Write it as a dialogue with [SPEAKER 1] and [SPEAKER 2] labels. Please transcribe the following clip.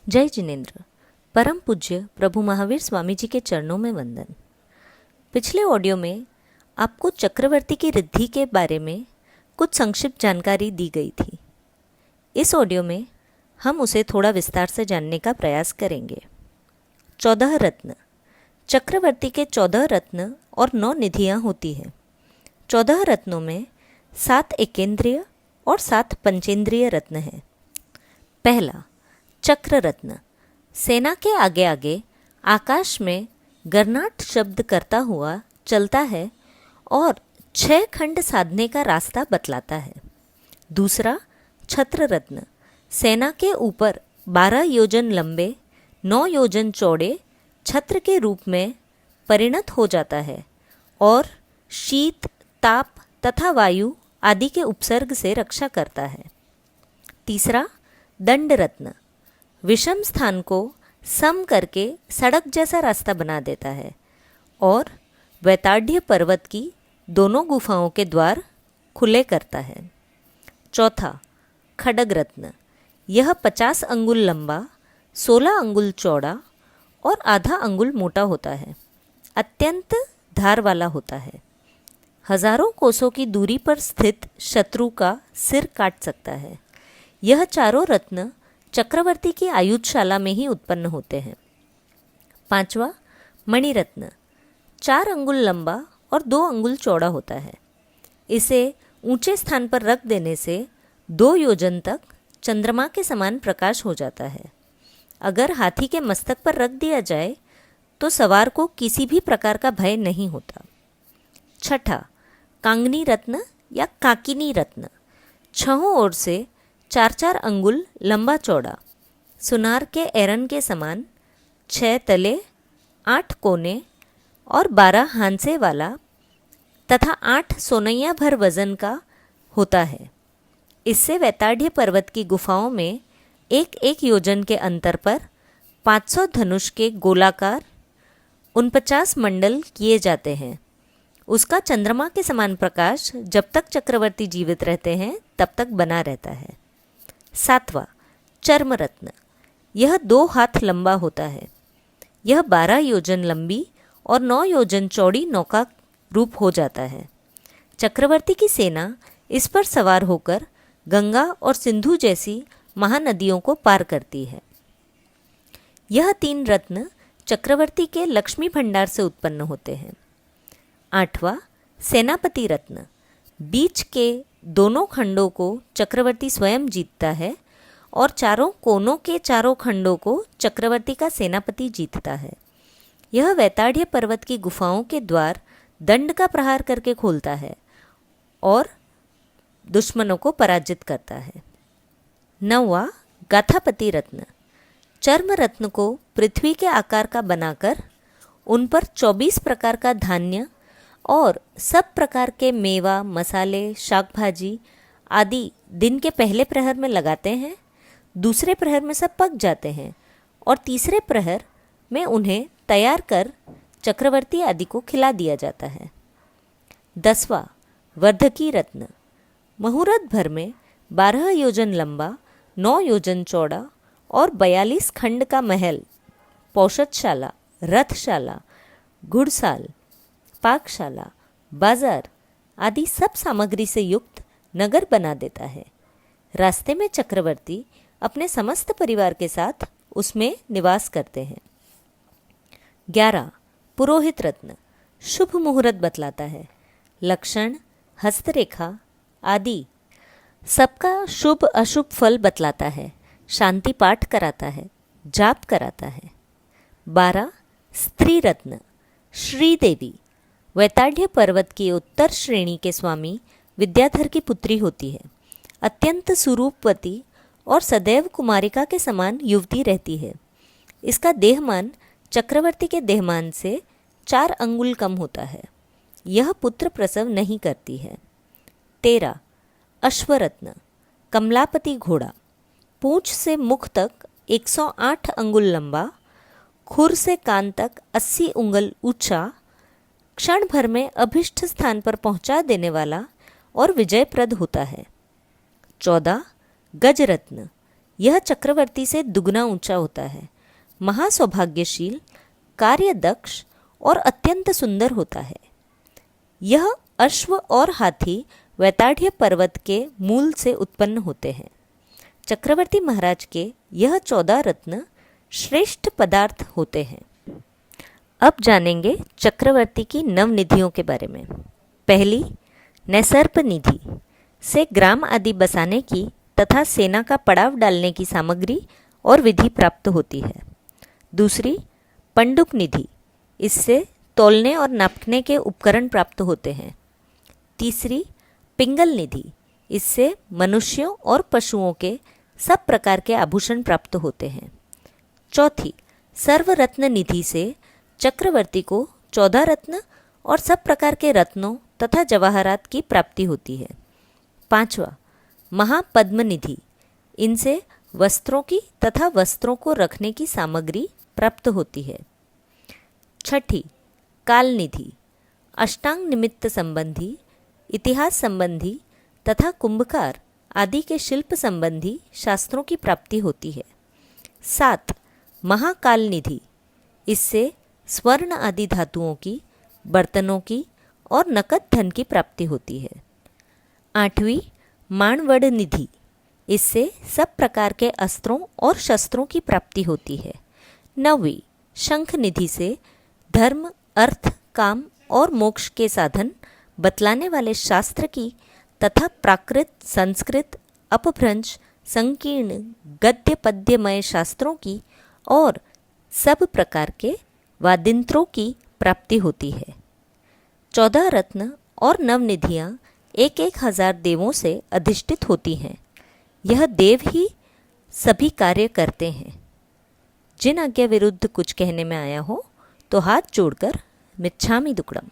[SPEAKER 1] जय जिनेन्द्र। परम पूज्य प्रभु महावीर स्वामी जी के चरणों में वंदन। पिछले ऑडियो में आपको चक्रवर्ती की रिद्धि के बारे में कुछ संक्षिप्त जानकारी दी गई थी। इस ऑडियो में हम उसे थोड़ा विस्तार से जानने का प्रयास करेंगे। 14 रत्न। चक्रवर्ती के 14 रत्न और 9 निधियाँ होती हैं। 14 रत्नों में 7 एकेंद्रीय और 7 पंचेंद्रीय रत्न हैं। पहला चक्र रत्न सेना के आगे आगे आकाश में गर्नाट शब्द करता हुआ चलता है और 6 खंड साधने का रास्ता बतलाता है। दूसरा छत्र रत्न सेना के ऊपर 12 योजन लंबे 9 योजन चौड़े छत्र के रूप में परिणत हो जाता है और शीत, ताप तथा वायु आदि के उपसर्ग से रक्षा करता है। तीसरा दंड रत्न विषम स्थान को सम करके सड़क जैसा रास्ता बना देता है और वैताढ़्य पर्वत की दोनों गुफाओं के द्वार खुले करता है। चौथा खड्ग रत्न यह 50 अंगुल लंबा, 16 अंगुल चौड़ा और आधा अंगुल मोटा होता है। अत्यंत धार वाला होता है। हजारों कोसों की दूरी पर स्थित शत्रु का सिर काट सकता है। यह चारों रत्न चक्रवर्ती की आयुधशाला में ही उत्पन्न होते हैं। पांचवा मणिरत्न 4 अंगुल लंबा और 2 अंगुल चौड़ा होता है। इसे ऊंचे स्थान पर रख देने से 2 योजन तक चंद्रमा के समान प्रकाश हो जाता है। अगर हाथी के मस्तक पर रख दिया जाए तो सवार को किसी भी प्रकार का भय नहीं होता। छठा कांगनी रत्न या काकिनी रत्न 6 ओर से 4-4 अंगुल लंबा चौड़ा, सुनार के एरन के समान, 6 तले, 8 कोने और 12 हांसे वाला तथा 8 सोनैया भर वजन का होता है। इससे वैताढ़्य पर्वत की गुफाओं में 1-1 योजन के अंतर पर 500 धनुष के गोलाकार 49 मंडल किए जाते हैं। उसका चंद्रमा के समान प्रकाश जब तक चक्रवर्ती जीवित रहते हैं तब तक बना रहता है। 7वां चर्म रत्न यह 2 हाथ लंबा होता है। यह 12 योजन लंबी और 9 योजन चौड़ी नौका रूप हो जाता है। चक्रवर्ती की सेना इस पर सवार होकर गंगा और सिंधु जैसी महानदियों को पार करती है। यह 3 रत्न चक्रवर्ती के लक्ष्मी भंडार से उत्पन्न होते हैं। 8वां सेनापति रत्न बीच के दोनों खंडों को चक्रवर्ती स्वयं जीतता है और चारों कोनों के चारों खंडों को चक्रवर्ती का सेनापति जीतता है। यह वैताढ़्य पर्वत की गुफाओं के द्वार दंड का प्रहार करके खोलता है और दुश्मनों को पराजित करता है। 9वां गाथापति रत्न चर्म रत्न को पृथ्वी के आकार का बनाकर उन पर 24 प्रकार का धान्य और सब प्रकार के मेवा, मसाले, शाक भाजी आदि दिन के पहले प्रहर में लगाते हैं। दूसरे प्रहर में सब पक जाते हैं और तीसरे प्रहर में उन्हें तैयार कर चक्रवर्ती आदि को खिला दिया जाता है। 10वां वर्धकी रत्न मुहूर्त भर में 12 योजन लंबा, 9 योजन चौड़ा और 42 खंड का महल, पौषधशाला, रथशाला, घुड़साल, पाकशाला, बाजार आदि सब सामग्री से युक्त नगर बना देता है। रास्ते में चक्रवर्ती अपने समस्त परिवार के साथ उसमें निवास करते हैं। 11 पुरोहित रत्न शुभ मुहूर्त बतलाता है। लक्षण, हस्तरेखा आदि सबका शुभ अशुभ फल बतलाता है। शांति पाठ कराता है, जाप कराता है। 12 स्त्री रत्न श्रीदेवी वैताढ़्य पर्वत की उत्तर श्रेणी के स्वामी विद्याधर की पुत्री होती है। अत्यंत सुरूपवती और सदैव कुमारिका के समान युवती रहती है। इसका देहमान चक्रवर्ती के देहमान से 4 अंगुल कम होता है। यह पुत्र प्रसव नहीं करती है। 13 अश्वरत्न कमलापति घोड़ा पूंछ से मुख तक 108 अंगुल लंबा, खुर से कान तक 80 उंगल ऊंचा, क्षण भर में अभिष्ट स्थान पर पहुंचा देने वाला और विजयप्रद होता है। 14 गजरत्न यह चक्रवर्ती से दुगना ऊंचा होता है, महासौभाग्यशील, कार्यदक्ष और अत्यंत सुंदर होता है। यह अश्व और हाथी वैताढ़्य पर्वत के मूल से उत्पन्न होते हैं। चक्रवर्ती महाराज के यह 14 रत्न श्रेष्ठ पदार्थ होते हैं। अब जानेंगे चक्रवर्ती की नवनिधियों के बारे में। पहली, नैसर्प निधि से ग्राम आदि बसाने की तथा सेना का पड़ाव डालने की सामग्री और विधि प्राप्त होती है। दूसरी, पंडुक निधि, इससे तौलने और नापने के उपकरण प्राप्त होते हैं। तीसरी, पिंगल निधि, इससे मनुष्यों और पशुओं के सब प्रकार के आभूषण प्राप्त होते हैं। चौथी, सर्वरत्न निधि से चक्रवर्ती को 14 रत्न और सब प्रकार के रत्नों तथा जवाहरात की प्राप्ति होती है। पांचवा, महापद्म निधि, इनसे वस्त्रों की तथा वस्त्रों को रखने की सामग्री प्राप्त होती है। छठी, काल निधि, अष्टांग निमित्त संबंधी, इतिहास संबंधी तथा कुंभकार आदि के शिल्प संबंधी शास्त्रों की प्राप्ति होती है। 7, महाकाल निधि, इससे स्वर्ण आदि धातुओं की, बर्तनों की और नकद धन की प्राप्ति होती है। 8वीं, माणवड निधि, इससे सब प्रकार के अस्त्रों और शस्त्रों की प्राप्ति होती है। 9वीं, शंख निधि से धर्म, अर्थ, काम और मोक्ष के साधन बतलाने वाले शास्त्र की तथा प्राकृत, संस्कृत, अपभ्रंश, संकीर्ण, गद्य पद्यमय शास्त्रों की और सब प्रकार के वादिंत्रों की प्राप्ति होती है। 14 रत्न और नवनिधियाँ 1,000 देवों से अधिष्ठित होती हैं। यह देव ही सभी कार्य करते हैं। जिन आज्ञा विरुद्ध कुछ कहने में आया हो तो हाथ जोड़कर मिच्छामि दुक्कडम।